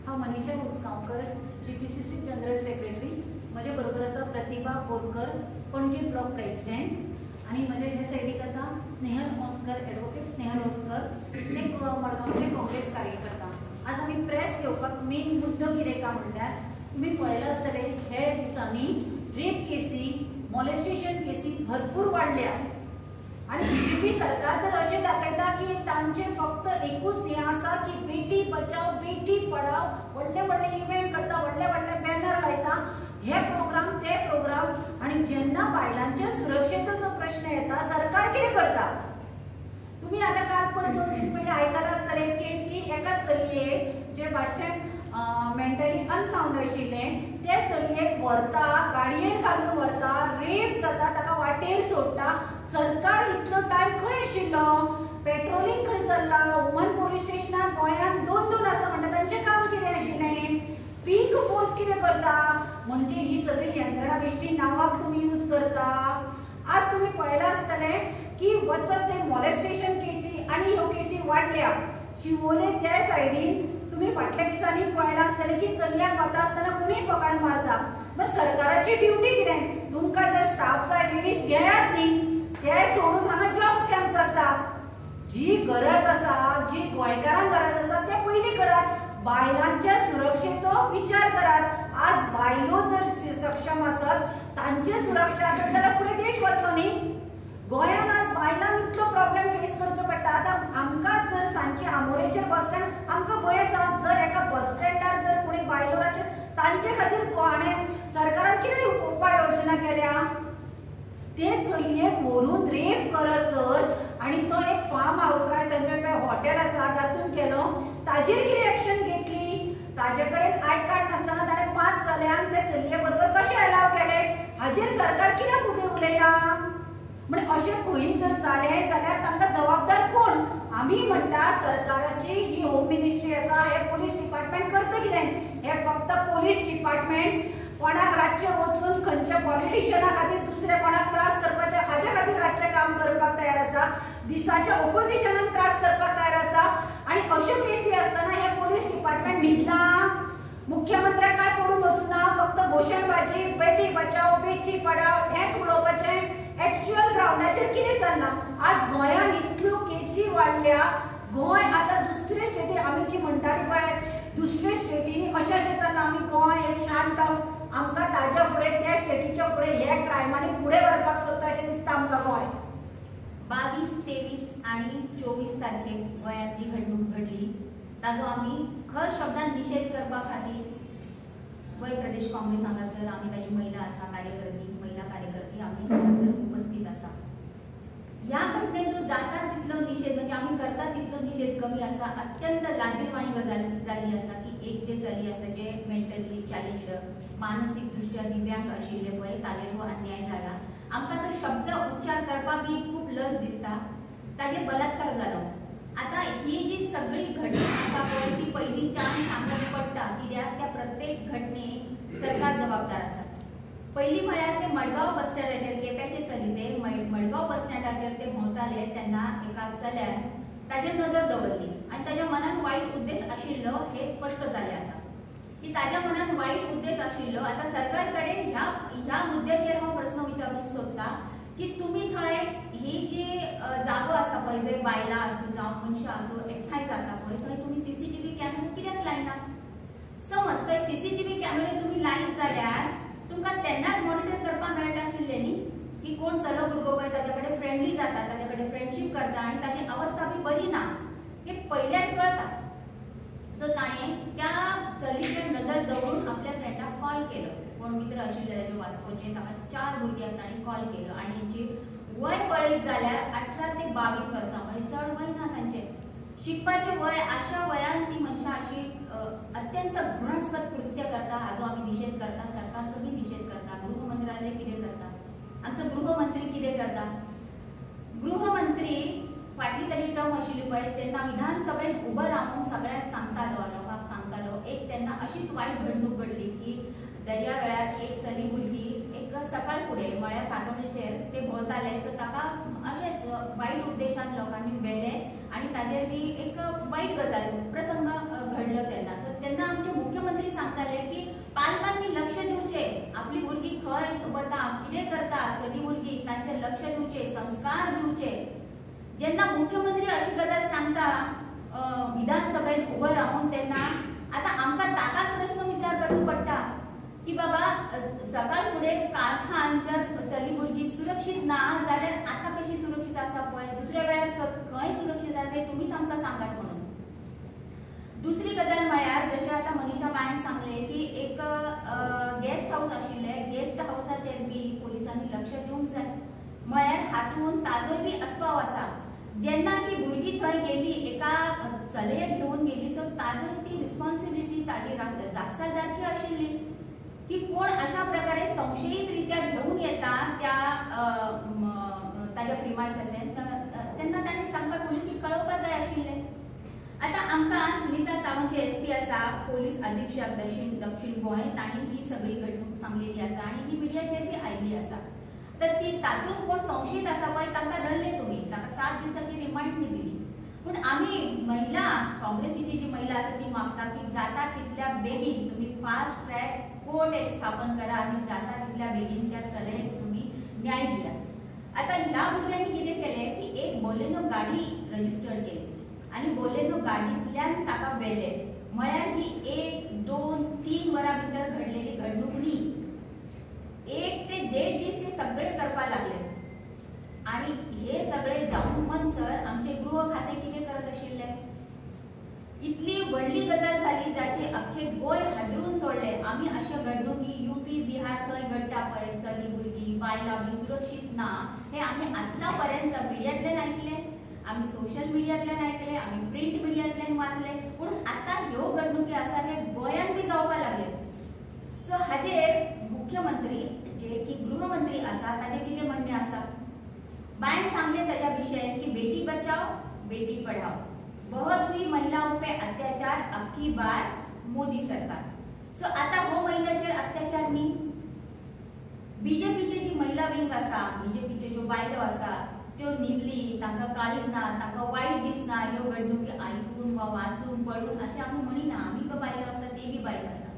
हांव Manisha Usgaonkar GPCC general secretary, म्हजे बरोबर आसा प्रतिभा बोरकर पणजी ब्लॉक प्रेसिडेंट आनी म्हजे हे सायडीक आसा स्नेहल ओंस्कर एडवोकेट स्नेहल ओंस्कर ते मडगांवचे काँग्रेस कार्यकर्ता। आज आमी प्रेस घेवपाक मेन मुद्दो कितें काय म्हणल्यार तुमी पळयलां आसतलें हे दिसांनी रेप केसी मॉलेस्टेशन केसी भरपूर वाडल्या आणि BJP सरकार तर असे दाखयता की तांचे फक्त एकूच हे आसा की बेटी बचाव बेटी पढाव व्हडले व्हडले इव्हेंट करता व्हडले व्हडले बॅनर लायता हे प्रोग्राम ते प्रोग्राम आणि जेन्ना बायलांच्या सुरक्षेचो जो प्रश्न येता सरकार कितें करता। तुम्ही आता काल पर 2 दीस पयलीं आयकलां आसतलें केस की एका चलयेक जे भाशेन मेंटली अनसाउंड आशिल्लें ते चलयेक व्हरता गाडयेन घालून व्हरता रेप जाता ताका वाटेर सोडटा। सरकार इतलो टायम खंय आशिल्लो पेट्रोलिंग खंय चल्ला वुमन पोलीस स्टेशनार गोंयान 2 आसा म्हणटा तांचें काम कितें आशिल्लें पीक फोर्स कितें करता म्हणजे ही सगळी यंत्रणा बेश्टी नांवाक तुम्ही यूज करता। आज तुम्ही पळयलां आसतलें की वचत ते मॉलेस्टेशन केसी आनी ह्यो केसी वाडल्या शिवोले त्या सायडीन तुम्ही फाटल्या दिसांनी पळयलां आसतलें की चलयांक वता आसतना कोणी फकाण मारता। मग सरकाराची ड्युटी कितें तुमकां जर स्टाफ जाय लेडीज घेयात न्ही ते सोडून हांगा जॉब स्कॅम चलता। जी गरज आसा जी गोंयकारांक गरज आसा ते पयलीं करात बायलांच्या सुरक्षेचो विचार करात। आज बायलो जर सक्षम आसत तांची सुरक्षा आसत जाल्यार फुडें देश वतलो न्ही। गोंयान आज बायलांक इतलो प्रॉब्लेम फेस करचो पडटा। आतां आमकां जर सांजचे आमोरेचेर बस स्टँड आमकां भंय आसा जर एका बस स्टँडार जर कोणी बायलो रावचे तांचे खातीर हाणें सरकारान कितें उपाय योजना केल्या ते चलयेक व्हरून रेप करसर आणि तो एक फार्म हाऊस काय तांचे हॉटेल आसा तातून केलो ताजेर कितें एक्शन घेतली ताजे कडेन आय कार्ड नासतना ताणें 5 चल्यांक ते चलये बरोबर कशें अलाव केले हाजेर सरकार कित्याक उबें उलयना म्हणजे अशें खंयी जर जालें जाल्यार तांकां जबाबदार कोण। आमी म्हणटा सरकाराची ही होम मिनिस्ट्री आसा हे पोलीस डिपार्टमेंट करता कितें हे फक्त पोलीस डिपार्टमेंट कोणाक रातचे वचून खंयच्या पॉलिटिशियना खातीर दुसरे कोणाक त्रास करपाचे हाजे खातीर रातचे काम करपाक तयार आसा दिसाच्या ऑपोजिशनाक त्रास करपाक तयार आसा आणि अश्यो केसी आसतना हे पोलीस डिपार्टमेंट न्हिदला। मुख्यमंत्र्याक काय पडून वचूना फक्त घोशणबाजी बेटी बचाव बेटी पढाव हेच उलोवपाचें एक्चुअल ग्राउंडाचेर कितें चल्ला। आज गोंयान इतल्यो केसी वाडल्या गोंय आता दुसरे स्टेटी आमी जी म्हणटाली पळय दुसरे स्टेटीनी अशें चल्ला आमी गोंय एक शांत आमकां ताज्या फुडें त्या स्टेटीच्या फुडें हे क्रायमांनी फुडें व्हरपाक सोदता अशें दिसता आमकां गोंय। 22, 23 आणि 24 तारखेक गोंयांत जी घडणूक घडली ताजो आमी खर शब्दांत निशेध करपा खातीर गोंय प्रदेश काँग्रेस हांगासर आमी ताजी महिला आसा महिला कार्यकर्ती आमी हांगासर उपस्थित आसा। ह्या घटनेचो जाता तितलो निशेध म्हणजे आमी करता तितलो निशेध कमी आसा। अत्यंत लाजीरवाणी गजाल जाल्ली आसा की एक जे चली आसा जे मेंटली चॅलेंज्ड मानसीक दृष्ट्या दिव्यांग आशिल्ले पळय ताचेर हो अन्याय जाला। आमकां तो शब्द उच्चार करपाक बी खूब लज दिसता ताजेर बलात्कार जालो। आता ही जी सगळी घटना आसा पळय ती पयलींच्यान सांगप पडटा कित्याक त्या प्रत्येक घटनेक सरकार जबाबदार आसा। पहिली म्हळ्यार ते मडगांव बस स्टँडाचेर केप्याचे चली ते मडगांव बस स्टँडाचेर ते भोंवताले तेन्ना एका चल्यान ताजेर नजर दवरली आनी ताज्या मनान वायट उद्देश आशिल्लो हे स्पश्ट जालें आता की ताज्या मनान वायट उद्देश आशिल्लो। आता सरकार कडेन ह्या मुद्द्याचेर हांव प्रश्न विचारूंक सोदता की तुम्ही थंय ही जी जागो आसा पळय जे बायलां आसूं जावं मनशां आसूं एकठांय जाता पळय थंय तुम्ही CCTV कॅमेरे कित्याक लायना। समज थंय CCTV कॅमेरे तुम्ही लायत जाल्यार तुमकां तेन्नाच मॉनिटर करपाक मेळटा आशिल्लें न्ही की कोण चलो भुरगो पळय ताजे कडेन फ्रेंडली जाता ताजे कडेन फ्रेंडशीप करता आनी ताजी अवस्था बी बरी ना हे पयल्यार कळटा। सो ताणें त्या चलीचेर नजर दवरून आपल्या फ्रेंडाक कॉल केलो कोण मित्र आशिल्ले ताजे वास्कोचे ताका 4 भुरग्यांक ताणें कॉल केलो आनी हेंची वय पळयत जाल्यार 18 ते 22 वर्सां म्हणजे चड वय ना तांचें शिकपाचें वय अशा वयान ती मनशां अशी अत्यंत घृणास्पद कृत्य करता हाजो आमी निशेध करता। सरकारचो बी निशेध करता। गृहमंत्रालय कितें करता आमचो गृहमंत्री कितें करता। गृहमंत्री फाटली ताजी टर्म आशिल्ली पळय तेन्ना विधानसभेत उबो रावून सगळ्यांक सांगतालो लोकांक सांगतालो एक तेन्ना अशीच वायट घडणूक घडली की दर्या वेळार एक चली भुरगी एक सकाळ फुडें म्हळ्यार फातोर्डेचेर ते भोंवताले सो ताका अशेंच वायट उद्देशान लोकांनी व्हेलें आनी ताजेर बी एक वायट गजाल प्रसंग घडलो तेन्ना सो तेन्ना आमचे जेन्ना मुख्यमंत्री अशी गजाल सांगता विधानसभेत उभं राहून तेन्ना आता आमकां ताकाच प्रश्न विचारपाचो पडटा की बाबा सकाळ फुडें कारखान जर चली भुरगीं सुरक्षीत ना जाल्यार आतां कशी सुरक्षीत आसा पळय, दुसऱ्या वेळार खंय सुरक्षीत आसा तुमीच आमकां सांगात म्हणून. दुसरी गजाल म्हळ्यार जशें आतां मनीषा बायन सांगलें की एक गेस्ट हाऊस आशिल्लें, गेस्ट हाऊसाचेर बी पोलिसांनी लक्ष दिवंक जाय. म्हळ्यार हातून ताजोय बी अस्पाव आसा. जेन्ना ही भुरगीं थंय गेली एका चलयेक घेवन गेली सो ताजो ती रिस्पॉन्सिबिलिटी ताजी जापसालदारकी आशिल्ली की कोण अशा प्रकारे संशयीत रित्या घेऊन येता त्या ताज्या प्रिमायसेसांत तेन्ना ताणें सांगपाक पुलिसीक कळोवपाक जाय आशिल्लें. आता आमकां सुनीता सावंत जे एसपी आसा, पोलीस अधीक्षक दक्षिण गोंय, तांणी ही सगळी घडणूक सांगलेली आसा आनी ही मिडियाचेर बी आयिल्ली आसा. तर ती तातूंत कोण संशयीत आसा पळय तांकां धरले तुमी, ताका 7 दिवसाची रिमांड दिली. पूण आमी महिला काँग्रेसीची जी महिला आसा ती मागता की जाता तितल्या बेगीन तुमी फास्ट ट्रॅक कोर्ट एक स्थापन करा आनी जाता तितल्या बेगीन त्या चलयेक तुमी न्याय दिया. आता ह्या भुरग्यांनी कितें केलें की एक बोलेनो गाडी रजिस्टर्ड केली आनी बोलेनो गाडींतल्यान ताका व्हेले. म्हळ्यार ही 1, 2, 3 वरां भितर घडलेली घडणूक न्ही. 1 ते 1.5 दीस ते सगळे करपाक लागले आणि हे सगळे जावन मनसर आमचे गृह खाते कितें करत आशिल्ले. इतली व्हडली गजाल जाली जाचे अख्खे गोंय हादरून सोडले. आमी अशा घडणुकी यूपी बिहार थंय घडटा पळय, चली भुरगीं बायलां बी सुरक्षीत ना, हे आमी आतां पर्यंत मिडियांतल्यान आयकले, आमी सोशल मिडियांतल्यान आयकले, आमी प्रिंट मिडियांतल्यान वाचले. पूण आतां ह्यो घडणुकी आसा हे गोंयांत बी जावपाक लागले. सो हाजेर मुख्यमंत्री जे की गृहमंत्री आसा ताजें कितें म्हणणें आसा. बायन सांगलें ताज्या विशयान की बेटी बचाओ बेटी पढ़ाओ, बहुत हुई महिलाओं पे अत्याचार, अब की बार मोदी सरकार. सो आता हो महिलाचेर अत्याचार न्ही. बीजेपीचे जी महिला विंग आसा, बीजेपीचे ज्यो बायलो आसा त्यो न्हिदली, तांकां काळीज ना, तांकां वायट दिसना ह्यो घडणुकी आयकून वा वाचून पळून अशें आमी म्हणिना. आमी बी बायलो आसा ते बी बायलो आसा.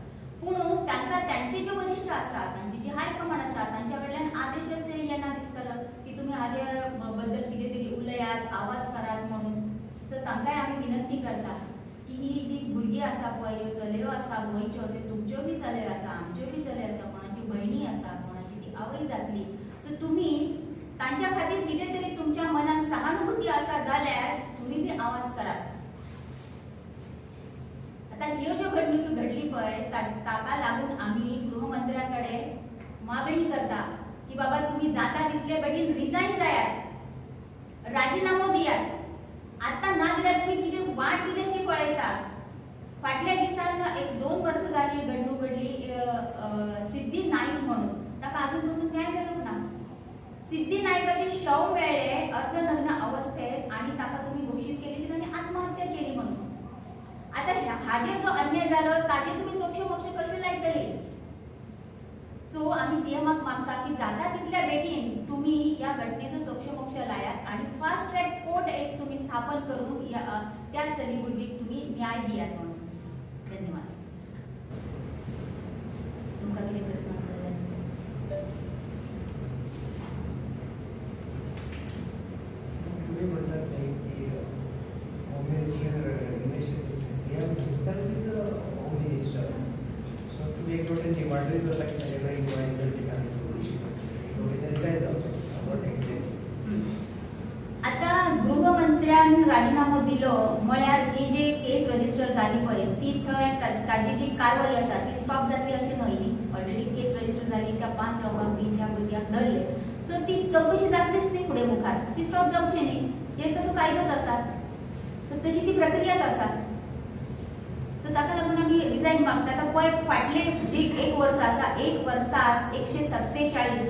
पूण तांकां तांचे जे वरिश्ठ आसा, तांची जी हायकमांड आसा तांच्या कडल्यान आदेशच येना दिसतलो की तुमी हाजे बद्दल कितें तरी उलयात, आवाज करात म्हणून. सो तांकांय आमी विनंती करता की ही जी भुरगीं आसा पळय, ह्यो चलयो आसा गोंयच्यो, त्यो तुमच्यो बी चलयो आसा, आमच्यो बी चलयो आसा, कोणाची भयणी आसा, कोणाची ती आवय जातली. सो तुमी तांच्या खातीर कितें तरी तुमच्या मनात सहानुभूती आसा जाल्यार तुमी बी आवाज करात. आता ह्यो ज्यो घडणुकी घडली पळय ताका लागून आमी गृहमंत्र्या कडेन मागणी करता की बाबा तुमी जाता तितले बेगीन रिजायन जायात, राजीनामो दियात. आता ना जाल्यार तुमी कितें वाट कितेंची पळयता. फाटल्या दिसान 1-2 वर्सां जाली घडणूक घडली सिद्धी नाईक म्हणून, ताका अजून पासून न्याय मेळूंक ना. सिद्धी नायकाचे शव मेळ्ळे अर्धनग्न अवस्थेत आणि ताका तुम्ही घोषित केली की ताणे आत्महत्या केली म्हणून. आता हाजेर जो अन्याय जालो ताजेर तुम्ही सोक्षमोक्ष कशे लायतली. सो आम्ही सीएमाक मागता की जाता तितल्या बेगीन तुम्ही या घटनेचो सोक्षमोक्ष लायात आणि फास्ट ट्रॅक कोर्ट एक तुम्ही स्थापन करून त्या चली भुरगीक तुम्ही न्याय दियात म्हणून. धन्यवाद. तुमका कितें प्रश्न आसा CM himself is a home minister. So to be able to demand the fact that every individual can solution. So it is about exit. आता गृहमंत्र्यान राजीनामो दिलो म्हळ्यार ही जी केस रजिस्टर जाली पळय ती थंय ताजी जी कारवाई आसा ती स्टॉप जातली अशें न्हय न्ही. ऑलरेडी केस रजिस्टर जाली, त्या 5 लोकांक बी त्या भुरग्यांक धरले. सो ती चौकशी जातलीच न्ही फुडें मुखार, ती स्टॉप जावची न्ही. हे तसो कायदोच आसा. सो तशी ती प्रक्रियाच आसा. सो ताका लागून आमी रिजायन मागता. आतां पळय फाटले जी 1 वर्स आसा, 1 वर्सात 147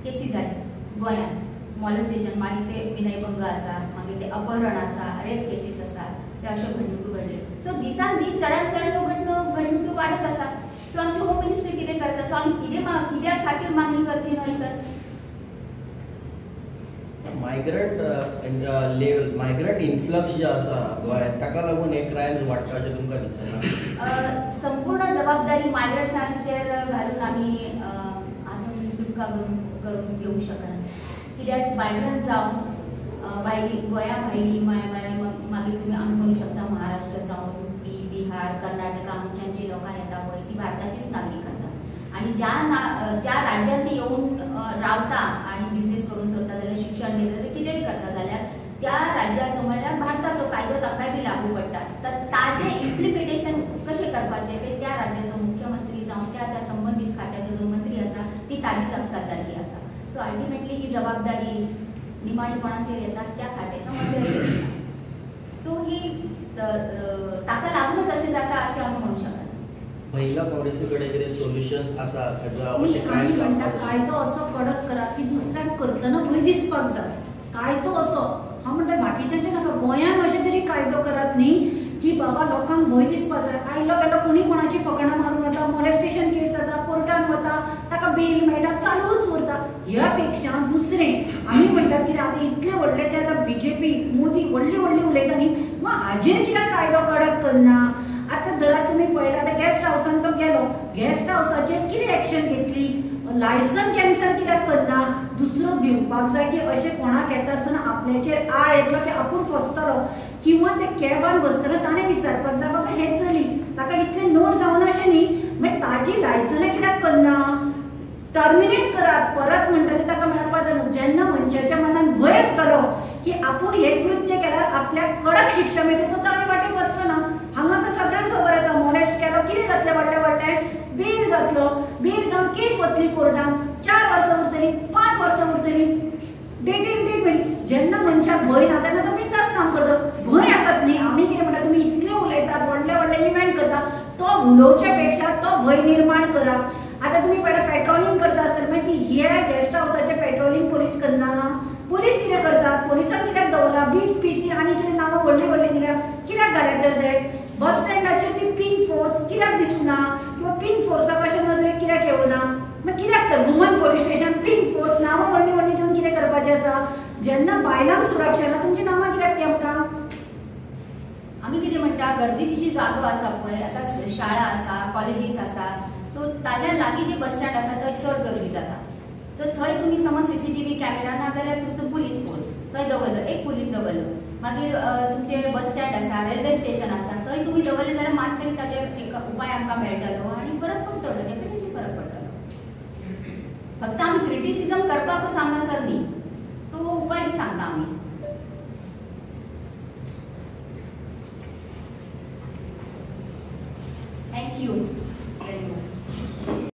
केसी जाली गोंयांत. मॉलेस्टेशन मागीर ते विनयभंग आसा, मागीर ते अपहरण आसा, रेप केसीस आसा, ते अशे घडणुको घडले. सो दिसान दीस चडांत चड ह्यो घडणुको वाडत आसा. सो आमचे होम मिनिस्ट्री कितें करता. सो आमी कित्या खातीर मागणी करची न्हय तर मायग्रंट इन्फ्लक्स जे आसा गोंयांत ताका लागून हे क्रायम्स वाडटा अशें तुमकां दिसना. संपूर्ण जबाबदारी मायग्रंटांचेर घालून आमी सुटका करून घेवंक शकना. कित्याक मायग्रंट जावन भायली गोंया भायली मागीर तुमी आमी म्हणू शकता महाराष्ट्र जावं UP बिहार कर्नाटका हांगच्यान लोकां येता पळय ती भारताचीच नागरीक आसा आणि ज्या राज्यांत ती येऊन रावता आणि बिझनेस करून सोदता जाल्यार शिक्षण घेता जाल्यार कितेंय करता जाल्यार त्या राज्याचो म्हणल्यार भारताचो कायदो ताकाय बी लागू पडटा तर ताजें इम्प्लिमेंटेशन कशें करपाचें ते त्या राज्याचो मुख्यमंत्री जावं त्या संबंधीत खात्याचो जो मंत्री आसा ती ताजी जबाबदारी आसा सो अल्टिमेटली ही जबाबदारी निमाणी कोणाचेर येता त्या खात्याच्या मंत्र्याचेर येता सो ही ताका लागूनच अशें जाता अशें आमी म्हणू शकता महिला काँग्रेसी कडेन कितें सोल्युशन्स आसा आमी म्हणटा कायदो असो कडक करा की दुसऱ्याक करतना भंय दिसपाक जाय कायदो असो हांव म्हणटा बाकीच्यांचे नाका गोंयान अशें तरी कायदो करात न्ही की बाबा लोकांक भंय दिसपाक जाय आयलो गेलो कोणी कोणाची फकाणां मारून वता मॉलेस्टेशन केस जाता कोर्टान वता ताका बेल मेळटा चालूच उरता ह्या पेक्षा दुसरें आमी म्हणटात कितें आतां इतले व्हडले ते आतां BJP मोदी व्हडली उलयता न्ही मग हाजेर कित्याक कायदो कडक करना आतां धरा तुमी पळयला आतां गेस्ट हावसान तो गेलो गेस्ट हावसाचेर कितें एक्शन घेतली लायसन कॅन्सल कित्याक करना दुसरो भिवपाक जाय की अशें कोणाक येता आसतना आपल्याचेर आळ येतलो की आपूण फसतलो किंवा ते कॅबान बसतना ताणें विचारपाक जाय बाबा हें चली ताका इतलें नोट जावन अशें न्ही मागीर ताजी लायसनां कित्याक करना टर्मिनेट करात परत म्हणटलें ताका मेळपाक जाय जेन्ना मनशाच्या मनान भंय आसतलो की आपूण हें कृत्य केल्यार आपल्याक कडक शिक्षा मेळटली तो ताजे वाटेक वचचो ना हांगा तर सगळ्यांक खबर आसा मॉलेस्ट केलो कितें जातलें व्हडलें बेल जातलो बेल जावन केस वतली कोर्टान 4 वर्सां उरतली 5 वर्सां उरतली डेट जेन्ना मनशाक भंय ना तेन्ना तो बिंदास काम करता भंय आसात न्ही आमी कितें म्हणटा तुमी इतले उलयतात व्हडले इव्हेंट करता तो उलोवचे पेक्षा तो भंय निर्माण करा आतां तुमी पयला पेट्रोलिंग करता आसतना मागीर ती हे गेस्ट हावसाचें पेट्रोलिंग पुलीस करना पुलीस कितें करतात पुलिसांक कित्याक दवरला बीट PC आनी कितें नांवां व्हडली दिल्या कित्याक घाल्यात तर ते बस स्टँडाचेर ती पिंक फोर्स कित्याक दिसूना किंवा पिंक फोर्साक अशें नजरेक कित्याक येवना मागीर कित्याक तर woman police station pink force नांवां व्हडली दिवन कितें करपाचें आसा जेन्ना बायलांक सुरक्षा ना तुमची नांवां कित्याक ती आमकां आमी कितें म्हणटा गर्दीची जी जागो आसा पळय आतां शाळा आसा कॉलेजीस आसा सो ताज्या लागीं जे बस स्टँड आसा थंय चड गर्दी जाता सो थंय तुमी समज CCTV कॅमेरा ना जाल्यार तुमचो पुलीस फोर्स थंय दवरलो एक पुलीस दवरलो मागीर तुमचे बस स्टँड आसा रेल्वे स्टेशन आसा थंय तुमी दवरले जाल्यार मात तरी ताजेर एक उपाय आमकां मेळटलो आनी फरक पडटलो डेफिनेटली फरक पडटलो फक्त आमी क्रिटिसिजम करपाकूच हांगासर न्ही तो उपाय बी सांगता आमी थँक्यू